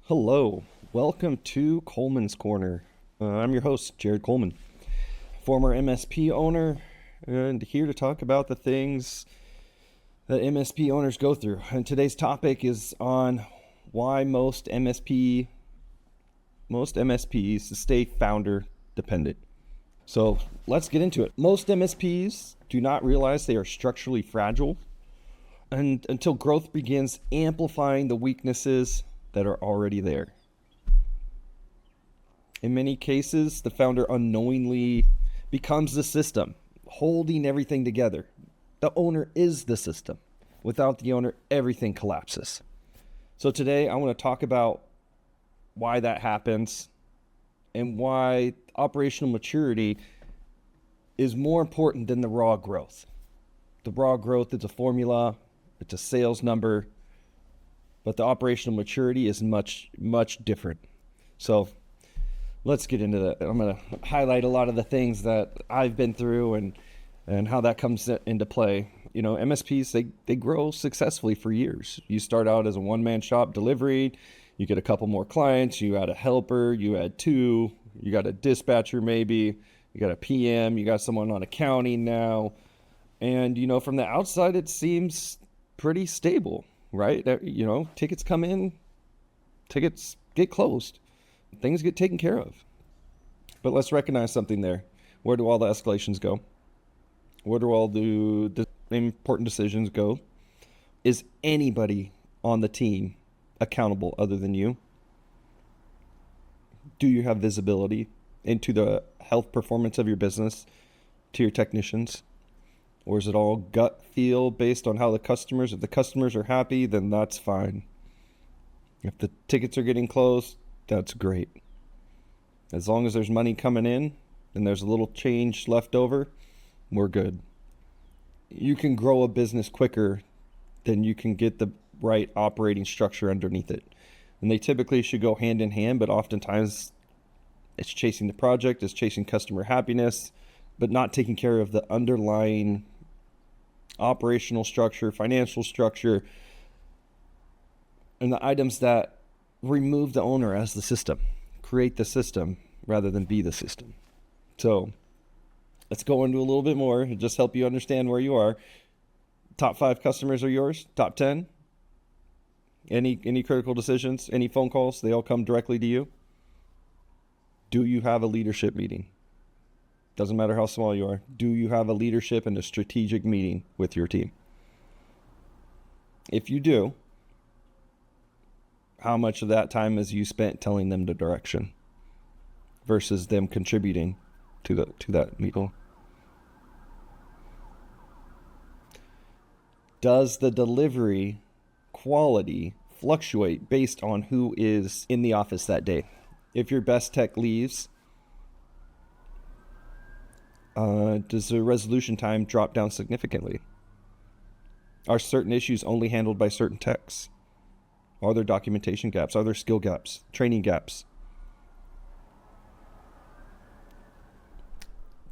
Hello, welcome to Coleman's Corner. I'm your host, Jared Coleman, former MSP owner, and here to talk about the things that MSP owners go through. And today's topic is on why most MSPs stay founder dependent. So let's get into it. Most MSPs do not realize they are structurally fragile and until growth begins amplifying the weaknesses that are already there. In many cases, the founder unknowingly becomes the system, holding everything together. The owner is the system. Without the owner, everything collapses. So today, I want to talk about why that happens and why operational maturity is more important than the raw growth. The raw growth is a formula, it's a sales number, but the operational maturity is much, much different. So let's get into that. I'm going to highlight a lot of the things that I've been through and how that comes into play. You know, MSPs, they grow successfully for years. You start out as a one-man shop delivery, you get a couple more clients, you add a helper, you add two, you got a dispatcher maybe, you got a PM, you got someone on accounting now. And, you know, from the outside, it seems pretty stable, right? You know, tickets come in, tickets get closed, things get taken care of. But let's recognize something there. Where do all the escalations go? Where do all the important decisions go? Is anybody on the team accountable other than you? Do you have visibility into the health performance of your business to your technicians? Or is it all gut feel based on how if the customers are happy, then that's fine. If the tickets are getting closed, that's great. As long as there's money coming in and there's a little change left over, we're good. You can grow a business quicker than you can get the right operating structure underneath it. And they typically should go hand in hand, but oftentimes it's chasing the project, it's chasing customer happiness, but not taking care of the underlying operational structure, financial structure, and the items that remove the owner as the system, create the system rather than be the system. So let's go into a little bit more and just help you understand where you are. Top 5 customers are yours. Top 10. Any critical decisions, any phone calls, they all come directly to you. Do you have a leadership meeting? Doesn't matter how small you are. Do you have a leadership and a strategic meeting with your team? If you do, how much of that time is you spent telling them the direction versus them contributing to that meeting? Does the delivery quality fluctuate based on who is in the office that day? If your best tech leaves, does the resolution time drop down significantly? Are certain issues only handled by certain techs? Are there documentation gaps? Are there skill gaps? Training gaps?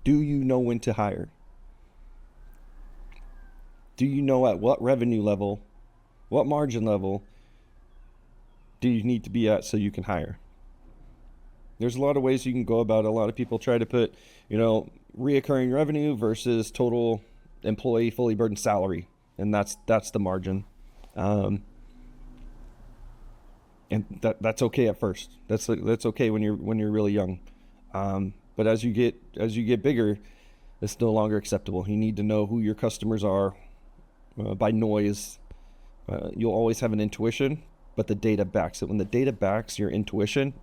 Do you know when to hire? Do you know at what revenue level, what margin level do you need to be at so you can hire? There's a lot of ways you can go about it. A lot of people try to put, reoccurring revenue versus total employee fully burdened salary, and that's the margin. And that's okay at first. That's okay when you're really young. But as you get bigger, it's no longer acceptable. You need to know who your customers are by noise. You'll always have an intuition, but the data backs it. When the data backs your intuition,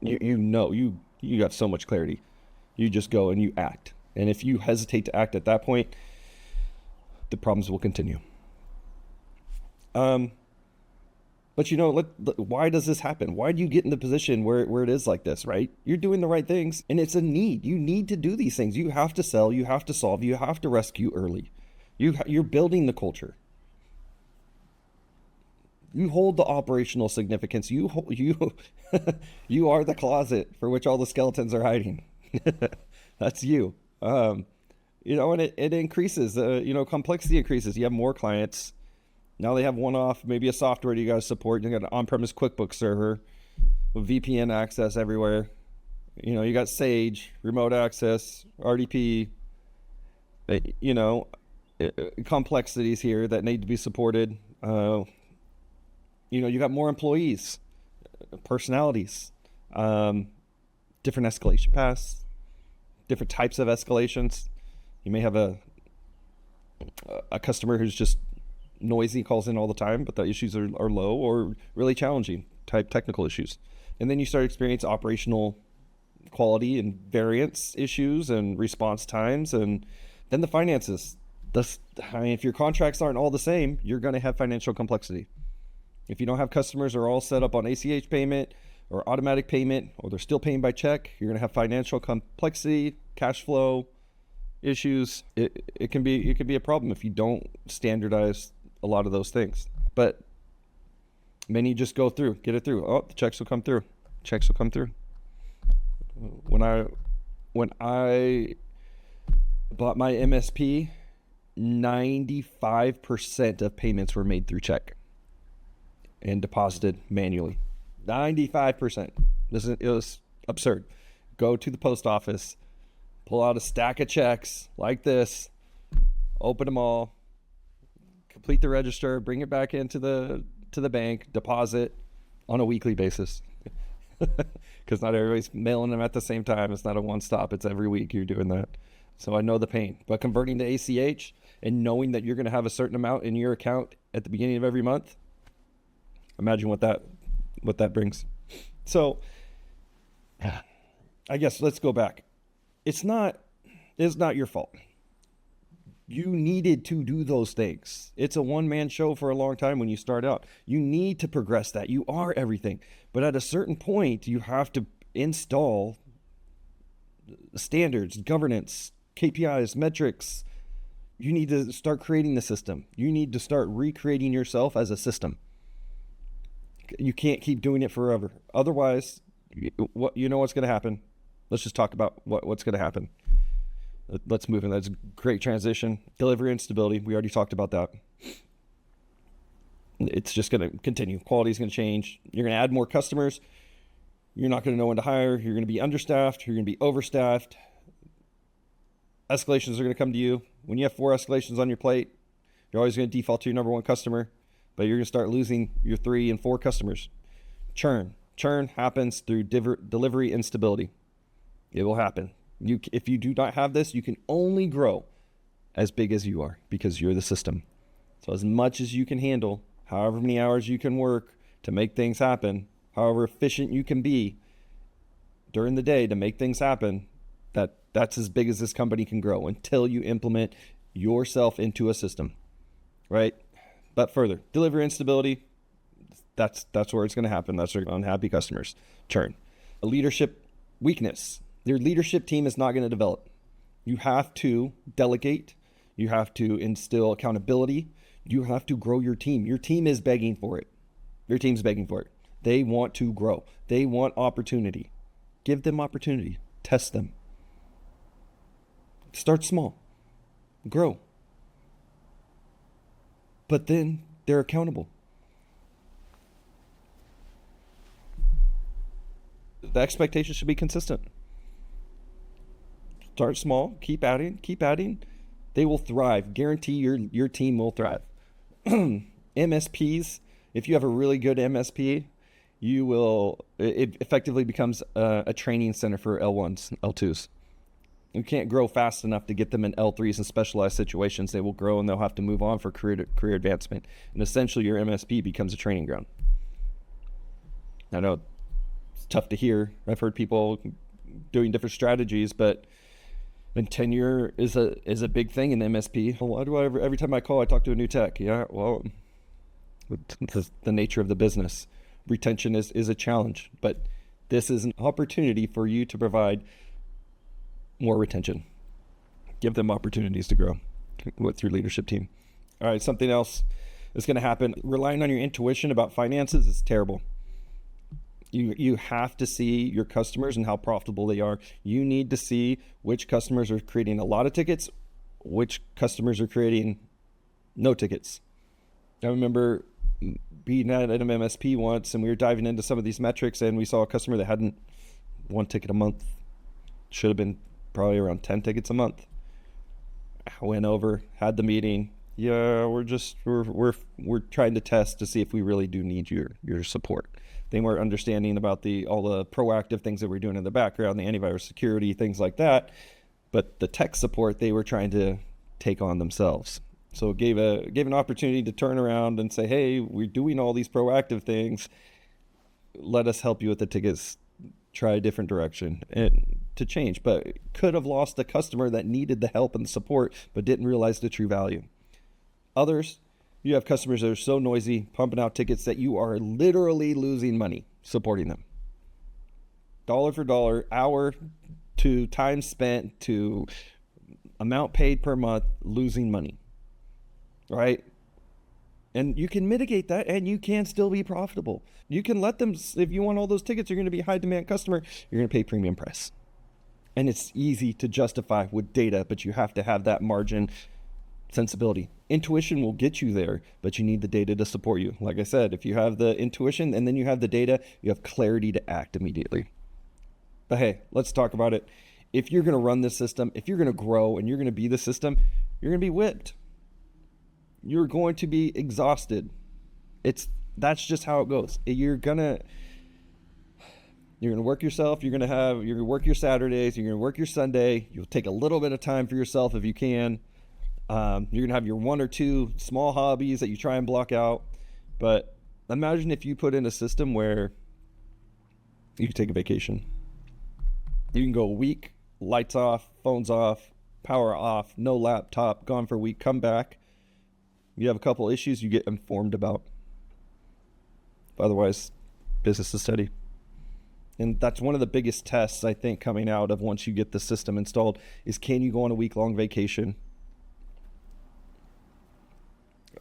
you got so much clarity. You just go and you act. And if you hesitate to act at that point, the problems will continue. But why does this happen? Why do you get in the position where it is like this, right? You're doing the right things and it's a need. You need to do these things. You have to sell, you have to solve, you have to rescue early. You're building the culture. You hold the operational significance. You are the closet for which all the skeletons are hiding. That's you. And it increases. Complexity increases. You have more clients. Now they have one-off, maybe a software you guys support. You got an on-premise QuickBooks server. with VPN access everywhere. You got Sage, remote access, RDP, complexities here that need to be supported. You got more employees, personalities, different escalation paths, different types of escalations. You may have a customer who's just noisy, calls in all the time, but the issues are low or really challenging type technical issues. And then you start experiencing operational quality and variance issues and response times. And then the finances. If your contracts aren't all the same, you're going to have financial complexity. If you don't have customers who are all set up on ACH payment or automatic payment, or they're still paying by check, you're going to have financial complexity, cash flow issues. It can be a problem if you don't standardize a lot of those things. But many just go through, get it through. Oh, the checks will come through. Checks will come through. When I bought my MSP, 95% of payments were made through check and deposited manually. 95%. It was absurd. Go to the post office, pull out a stack of checks like this, open them all, complete the register, bring it back into the bank, deposit on a weekly basis. Because not everybody's mailing them at the same time. It's not a one-stop. It's every week you're doing that. So I know the pain. But converting to ACH and knowing that you're going to have a certain amount in your account at the beginning of every month, imagine what that brings. So I guess let's go back. It's not your fault. You needed to do those things. It's a one-man show for a long time when you start out. You need to progress that. You are everything. But at a certain point, you have to install standards, governance, KPIs, metrics. You need to start creating the system. You need to start recreating yourself as a system. You can't keep doing it forever. Otherwise, what's going to happen? Let's just talk about what's going to happen. Let's move in. That's a great transition. Delivery instability. We already talked about that. It's just going to continue. Quality is going to change. You're going to add more customers. You're not going to know when to hire. You're going to be understaffed. You're going to be overstaffed. Escalations are going to come to you. When you have 4 escalations on your plate, you're always going to default to your number 1 customer, but you're going to start losing your 3 and 4 customers. Churn happens through delivery instability. It will happen. If you do not have this, you can only grow as big as you are because you're the system. So as much as you can handle, however many hours you can work to make things happen, however efficient you can be during the day to make things happen, that's as big as this company can grow until you implement yourself into a system, right? But further, delivery instability, that's where it's going to happen. That's where unhappy customers. Churn. A leadership weakness. Your leadership team is not going to develop. You have to delegate. You have to instill accountability. You have to grow your team. Your team is begging for it. Your team's begging for it. They want to grow. They want opportunity. Give them opportunity. Test them. Start small. Grow. But then they're accountable. The expectation should be consistent. Start small, keep adding. They will thrive. Guarantee your team will thrive. MSPs, if you have a really good MSP, it effectively becomes a training center for L1s, L2s. You can't grow fast enough to get them in L3s and specialized situations. They will grow and they'll have to move on for career advancement. And essentially your MSP becomes a training ground. I know it's tough to hear. I've heard people doing different strategies, but and tenure is a big thing in MSP. Why do every time I call, I talk to a new tech? Yeah, well, the nature of the business. Retention is a challenge, but this is an opportunity for you to provide more retention. Give them opportunities to grow with your leadership team. All right, something else that's going to happen. Relying on your intuition about finances is terrible. You have to see your customers and how profitable they are. You need to see which customers are creating a lot of tickets, which customers are creating no tickets. I remember being at an MSSP once, and we were diving into some of these metrics, and we saw a customer that hadn't one ticket a month. Should have been probably around 10 tickets a month. I went over, had the meeting. Yeah, we're trying to test to see if we really do need your support. They weren't understanding about all the proactive things that we're doing in the background, the antivirus security, things like that. But the tech support, they were trying to take on themselves. So it gave an opportunity to turn around and say, hey, we're doing all these proactive things. Let us help you with the tickets. Try a different direction and to change. But could have lost the customer that needed the help and the support, but didn't realize the true value. Others, you have customers that are so noisy, pumping out tickets that you are literally losing money supporting them. Dollar for dollar, hour to time spent to amount paid per month, losing money. Right? And you can mitigate that and you can still be profitable. You can let them, if you want all those tickets, you're going to be a high demand customer, you're going to pay premium price. And it's easy to justify with data, but you have to have that margin sensibility. Intuition will get you there, but you need the data to support you. Like I said, if you have the intuition and then you have the data, you have clarity to act immediately. But hey, let's talk about it. If you're going to run this system, if you're going to grow and you're going to be the system, you're going to be whipped. You're going to be exhausted. That's just how it goes. You're gonna work yourself. You're gonna work your Saturdays. You're gonna work your Sunday. You'll take a little bit of time for yourself if you can. You're gonna have your one or two small hobbies that you try and block out. But imagine if you put in a system where you can take a vacation. You can go a week, lights off, phones off, power off, no laptop, gone for a week, come back. You have a couple issues you get informed about. Otherwise, business is steady. And that's one of the biggest tests, I think, coming out of once you get the system installed is, can you go on a week-long vacation?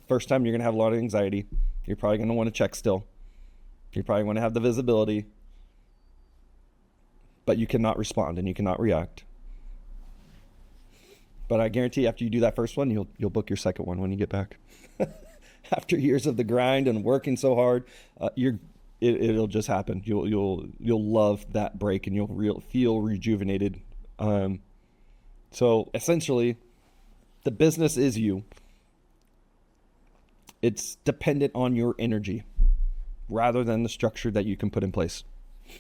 First time, you're going to have a lot of anxiety. You're probably going to want to check still. You're probably going to have the visibility. But you cannot respond and you cannot react. But I guarantee after you do that first one, you'll book your second one when you get back. After years of the grind and working so hard, it'll just happen. You'll love that break and you'll feel rejuvenated. So essentially, the business is you. It's dependent on your energy rather than the structure that you can put in place.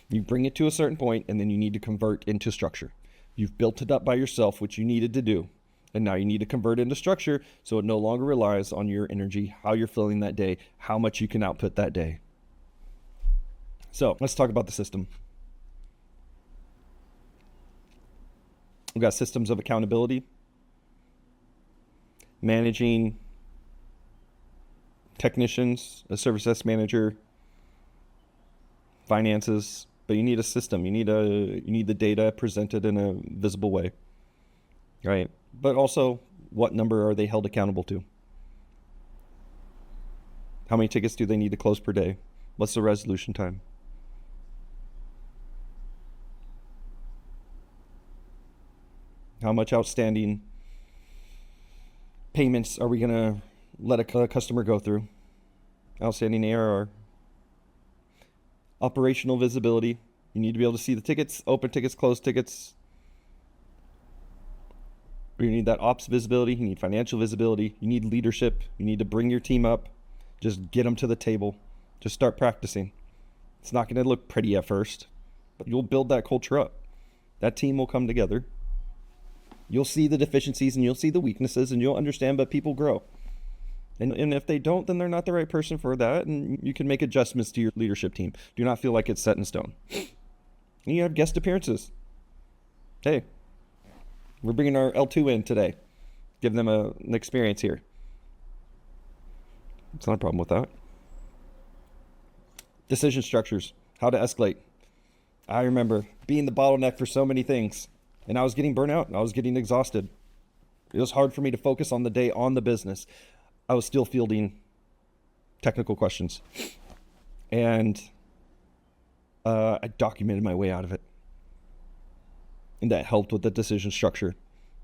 You bring it to a certain point and then you need to convert into structure. You've built it up by yourself, which you needed to do. And now you need to convert into structure so it no longer relies on your energy, how you're feeling that day, how much you can output that day. So let's talk about the system. We've got systems of accountability, managing technicians, a service desk manager, finances, but you need a system. You need the data presented in a visible way, right? But also, what number are they held accountable to? How many tickets do they need to close per day? What's the resolution time? How much outstanding payments are we going to let a customer go through? Outstanding ARR. Operational visibility. You need to be able to see the tickets, open tickets, close tickets. You need that ops visibility. You need financial visibility. You need leadership. You need to bring your team up. Just get them to the table. Just start practicing. It's not going to look pretty at first, but you'll build that culture up. That team will come together. You'll see the deficiencies and you'll see the weaknesses and you'll understand, but people grow. And if they don't, then they're not the right person for that. And you can make adjustments to your leadership team. Do not feel like it's set in stone. And you have guest appearances. Hey, we're bringing our L2 in today. Give them an experience here. It's not a problem with that. Decision structures, how to escalate. I remember being the bottleneck for so many things. And I was getting burnt out and I was getting exhausted. It was hard for me to focus on the day on the business. I was still fielding technical questions. And I documented my way out of it. And that helped with the decision structure.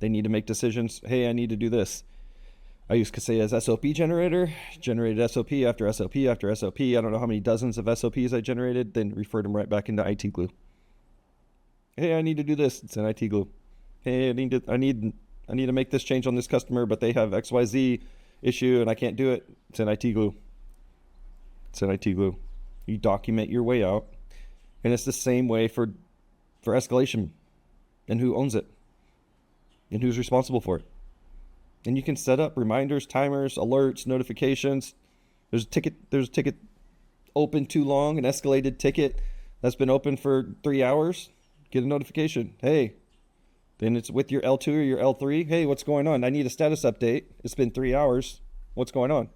They need to make decisions. Hey, I need to do this. I use Kaseya's SOP generator, generated SOP after SOP after SOP. I don't know how many dozens of SOPs I generated, then referred them right back into IT glue. Hey, I need to do this. It's in IT glue. Hey, I need to make this change on this customer, but they have XYZ issue and I can't do it. It's in IT glue. It's in IT glue. You document your way out. And it's the same way for escalation and who owns it and who's responsible for it. And you can set up reminders, timers, alerts, notifications. There's a ticket open too long, an escalated ticket that's been open for 3 hours. Get a notification. Hey, then it's with your L2 or your L3. Hey, what's going on? I need a status update. It's been 3 hours. What's going on?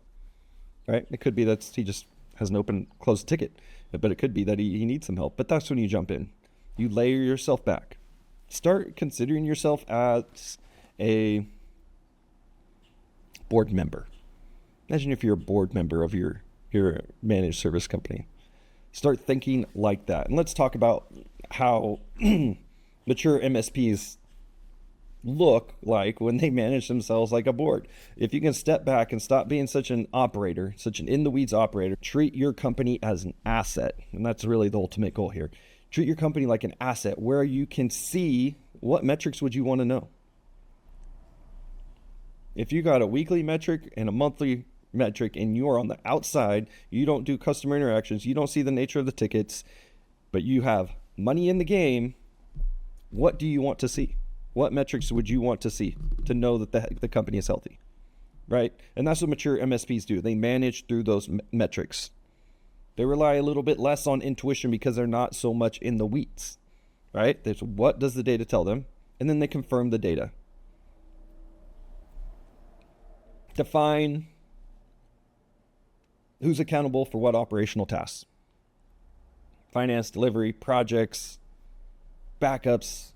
Right? It could be that he just has an closed ticket, but it could be that he needs some help. But that's when you jump in. You layer yourself back. Start considering yourself as a board member. Imagine if you're a board member of your managed service company. Start thinking like that. And let's talk about how mature MSPs look like when they manage themselves like a board. If you can step back and stop being such an operator, such an in-the-weeds operator, treat your company as an asset. And that's really the ultimate goal here. Treat your company like an asset where you can see what metrics would you want to know. If you got a weekly metric and a monthly metric and you're on the outside, you don't do customer interactions, you don't see the nature of the tickets, but you have money in the game, what do you want to see? What metrics would you want to see to know that the company is healthy, right? And that's what mature MSPs do. They manage through those metrics. They rely a little bit less on intuition because they're not so much in the weeds, right? There's what does the data tell them? And then they confirm the data. Define who's accountable for what operational tasks. Finance, delivery, projects, backups,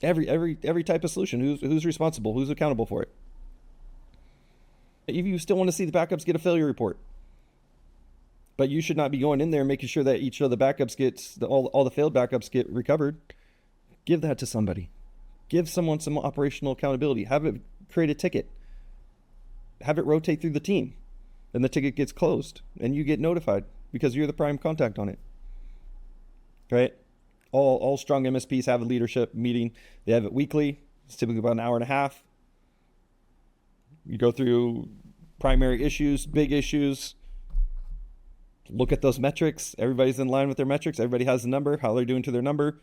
every type of solution. Who's responsible? Who's accountable for it? If you still want to see the backups, get a failure report. But you should not be going in there and making sure that each of the backups gets all the failed backups get recovered. Give that to somebody. Give someone some operational accountability. Have it create a ticket. Have it rotate through the team. Then the ticket gets closed and you get notified because you're the prime contact on it. Right? All strong MSPs have a leadership meeting. They have it weekly. It's typically about an hour and a half. You go through primary issues, big issues. Look at those metrics. Everybody's in line with their metrics. Everybody has a number, how they're doing to their number.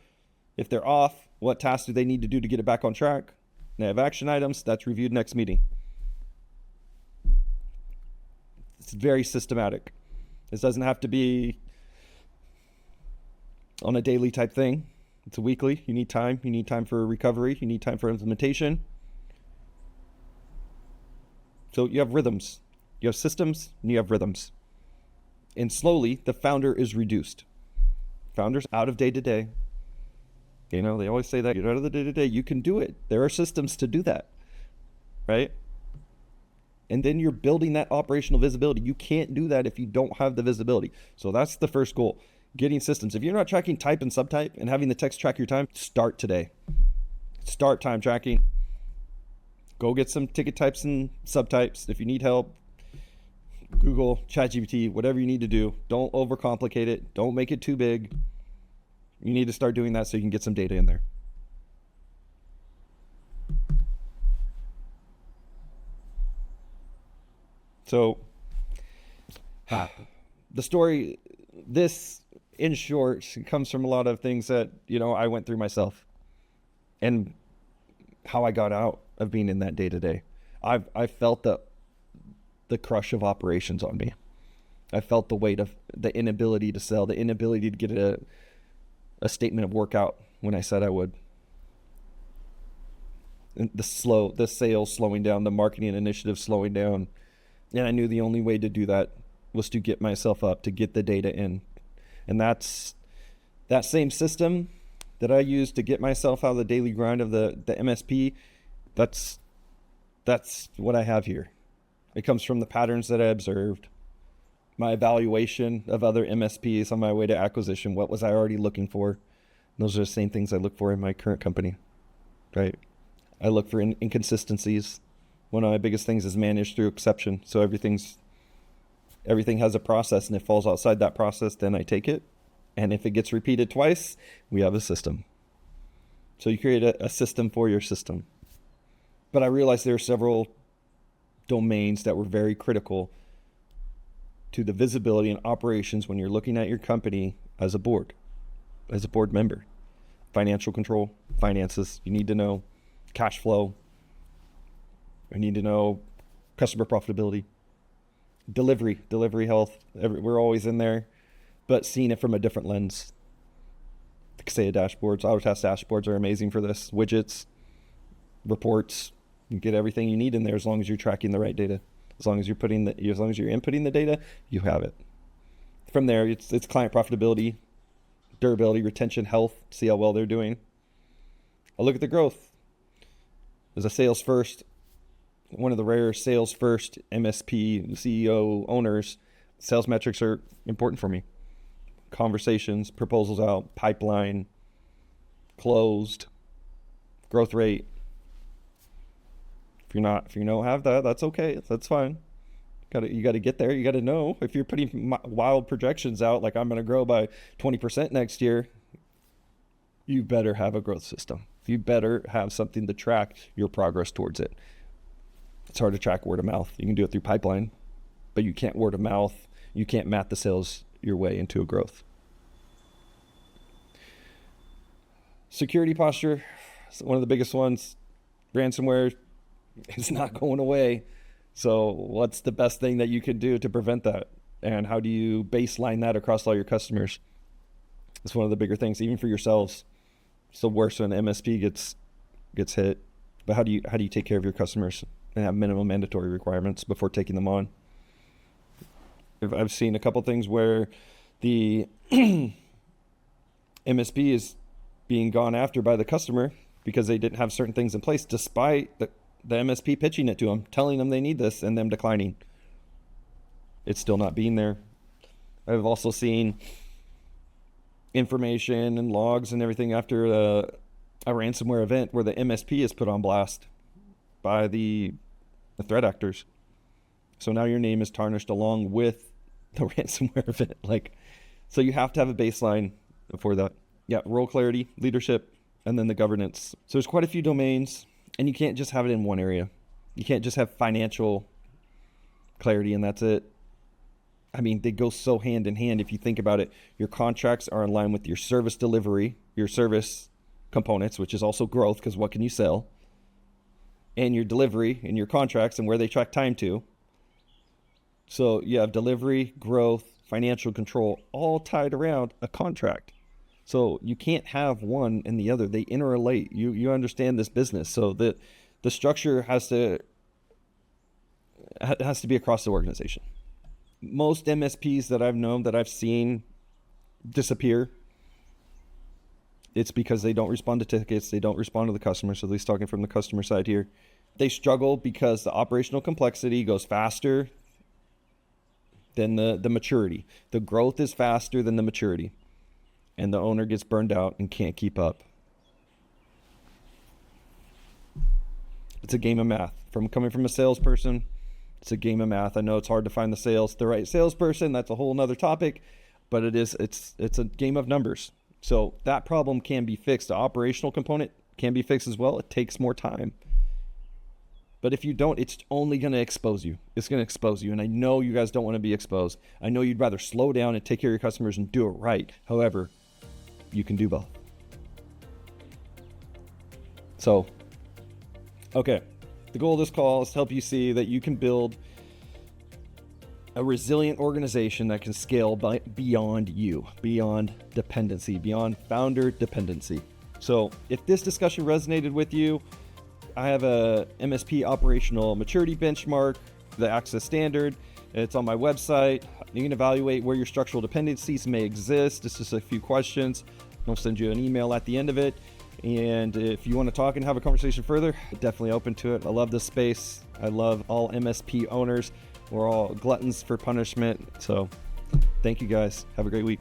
If they're off, what tasks do they need to do to get it back on track? They have action items. That's reviewed next meeting. It's very systematic. This doesn't have to be on a daily type thing. It's a weekly. You need time. You need time for recovery. You need time for implementation. So you have rhythms. You have systems and you have rhythms. And slowly the founder is reduced. Founder's out of day to day. You know, they always say that you're out of the day to day. You can do it. There are systems to do that. Right? And then you're building that operational visibility. You can't do that if you don't have the visibility. So that's the first goal. Getting systems. If you're not tracking type and subtype and having the text track your time, start today. Start time tracking. Go get some ticket types and subtypes. If you need help, Google, ChatGPT, whatever you need to do. Don't overcomplicate it. Don't make it too big. You need to start doing that so you can get some data in there. So the story, this in short, comes from a lot of things that, you know, I went through myself and how I got out of being in that day to day. I felt the crush of operations on me. I felt the weight of the inability to sell, the inability to get a statement of work out when I said I would. And the sales slowing down, the marketing initiative slowing down. And I knew the only way to do that was to get myself up, to get the data in. And that's that same system that I used to get myself out of the daily grind of the MSP. That's what I have here. It comes from the patterns that I observed, my evaluation of other MSPs on my way to acquisition. What was I already looking for? Those are the same things I look for in my current company, right? I look for inconsistencies. One of my biggest things is managed through exception. So everything has a process, and if it falls outside that process, then I take it. And if it gets repeated twice, we have a system. So you create a system for your system. But I realized there are several domains that were very critical to the visibility and operations when you're looking at your company as a board member. Financial control, finances, you need to know cash flow. You need to know customer profitability, delivery health. We're always in there, but seeing it from a different lens. Kaseya dashboards, Autotask dashboards are amazing for this. Widgets, reports, you get everything you need in there as long as you're tracking the right data. As long as you're inputting the data, you have it. From there, it's client profitability, durability, retention, health, see how well they're doing. I'll look at the growth. As a sales first, one of the rare sales first MSP CEO owners, sales metrics are important for me. Conversations, proposals out, pipeline, closed, growth rate. If you don't have that, that's okay. That's fine. You got to get there. You got to know. If you're putting wild projections out, like I'm going to grow by 20% next year, you better have a growth system. You better have something to track your progress towards it. It's hard to track word of mouth. You can do it through pipeline, but you can't word of mouth. You can't map the sales your way into a growth. Security posture, one of the biggest ones. Ransomware is not going away. So what's the best thing that you can do to prevent that? And how do you baseline that across all your customers? It's one of the bigger things, even for yourselves. It's the worst when MSP gets hit. But how do you take care of your customers and have minimum mandatory requirements before taking them on? I've seen a couple things where the MSP is being gone after by the customer because they didn't have certain things in place, despite the MSP pitching it to them, telling them they need this, and them declining. It's still not being there. I've also seen information and logs and everything after a ransomware event where the MSP is put on blast by the threat actors. So now your name is tarnished along with the ransomware event. So you have to have a baseline for that. Yeah, role clarity, leadership, and then the governance. So there's quite a few domains, and you can't just have it in one area. You can't just have financial clarity and that's it. I mean, they go so hand in hand if you think about it. Your contracts are in line with your service delivery, your service components, which is also growth, because what can you sell? And your delivery and your contracts and where they track time to. So you have delivery, growth, financial control, all tied around a contract. So you can't have one and the other. They interrelate. You understand this business. So the structure has to be across the organization. Most MSPs that I've known, that I've seen disappear, it's because they don't respond to tickets. They don't respond to the customer. So at least talking from the customer side here, they struggle because the operational complexity goes faster than the maturity. The growth is faster than the maturity. And the owner gets burned out and can't keep up. It's a game of math. Coming from a salesperson, it's a game of math. I know it's hard to find the right salesperson. That's a whole nother topic, but it's a game of numbers. So that problem can be fixed. The operational component can be fixed as well. It takes more time. But if you don't, it's only going to expose you. It's going to expose you. And I know you guys don't want to be exposed. I know you'd rather slow down and take care of your customers and do it right. However, you can do both. So, okay. The goal of this call is to help you see that you can build a resilient organization that can scale beyond you, beyond dependency, beyond founder dependency. So if this discussion resonated with you, I have a MSP operational maturity benchmark, the Access Standard. It's on my website. You can evaluate where your structural dependencies may exist. It's just a few questions. I'll send you an email at the end of it. And if you want to talk and have a conversation further, definitely open to it. I love this space. I love all MSP owners. We're all gluttons for punishment. So thank you guys. Have a great week.